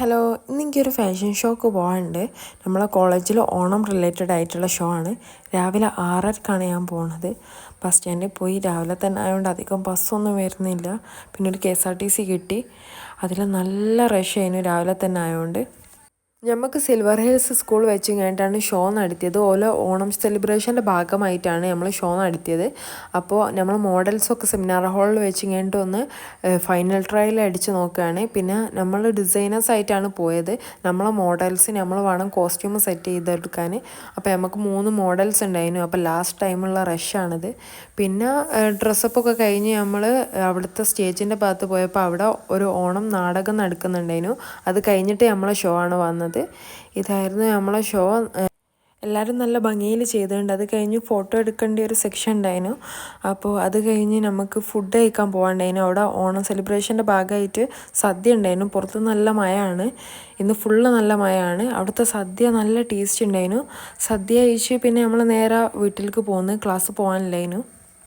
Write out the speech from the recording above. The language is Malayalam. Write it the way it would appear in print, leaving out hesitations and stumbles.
ഹലോ, ഇന്നെനിക്കൊരു ഫാഷൻ ഷോക്ക് പോകാനുണ്ട്. നമ്മളെ കോളേജിൽ ഓണം റിലേറ്റഡ് ആയിട്ടുള്ള ഷോ ആണ്. രാവിലെ 6:30ക്കാണ് ഞാൻ പോണത്. ബസ് സ്റ്റാൻഡിൽ പോയി രാവിലെ തന്നെ ആയതുകൊണ്ട് അധികം ബസ്സൊന്നും വരുന്നില്ല. പിന്നെ ഒരു KSRTC കിട്ടി. അതിൽ നല്ല റഷ് ആയിരുന്നു രാവിലെ തന്നെ ആയതുകൊണ്ട്. നമുക്ക് സിൽവർ ഹിൽസ് സ്കൂൾ വെച്ച് കഴിഞ്ഞിട്ടാണ് ഷോ നടത്തിയത്. ഓണം സെലിബ്രേഷൻ്റെ ഭാഗമായിട്ടാണ് നമ്മൾ ഷോ നടത്തിയത്. അപ്പോൾ നമ്മൾ മോഡൽസൊക്കെ സെമിനാർ ഹാളിൽ വെച്ച് കഴിഞ്ഞിട്ട് ഒന്ന് ഫൈനൽ ട്രയൽ അടിച്ച് നോക്കുകയാണ്. പിന്നെ നമ്മൾ ഡിസൈനേഴ്സായിട്ടാണ് പോയത്. നമ്മളെ മോഡൽസ് നമ്മൾ വേണം കോസ്റ്റ്യൂം സെറ്റ് ചെയ്തെടുക്കാൻ. അപ്പോൾ നമുക്ക് 3 മോഡൽസ് ഉണ്ടായിരുന്നു. അപ്പോൾ ലാസ്റ്റ് ടൈമുള്ള റഷാണിത്. പിന്നെ ഡ്രസ്സപ്പൊക്കെ കഴിഞ്ഞ് നമ്മൾ അവിടുത്തെ സ്റ്റേജിൻ്റെ ഭാഗത്ത് പോയപ്പോൾ അവിടെ ഒരു ഓണം നാടകം നടക്കുന്നുണ്ടായിരുന്നു. അത് കഴിഞ്ഞിട്ട് നമ്മളെ ഷോ ആണ് വന്നത്. ഇതായിരുന്നു നമ്മളെ ഷോ. എല്ലാവരും നല്ല ഭംഗിയിൽ ചെയ്തിട്ടുണ്ട്. അത് കഴിഞ്ഞ് ഫോട്ടോ എടുക്കേണ്ട ഒരു സെക്ഷൻ ഉണ്ടായിരുന്നു. അപ്പോൾ അത് കഴിഞ്ഞ് നമുക്ക് ഫുഡ് കഴിക്കാൻ പോകാനുണ്ടായിരുന്നു. അവിടെ ഓണം സെലിബ്രേഷൻ്റെ ഭാഗമായിട്ട് സദ്യ ഉണ്ടായിരുന്നു. പുറത്ത് നല്ല മഴയാണ്. ഇന്ന് ഫുള്ള് നല്ല മഴയാണ്. അവിടുത്തെ സദ്യ നല്ല ടേസ്റ്റ് ഉണ്ടായിരുന്നു. സദ്യ കഴിച്ച് പിന്നെ നമ്മൾ നേരെ വീട്ടിലേക്ക് പോകുന്നു. ക്ലാസ് പോകാനില്ലായിരുന്നു.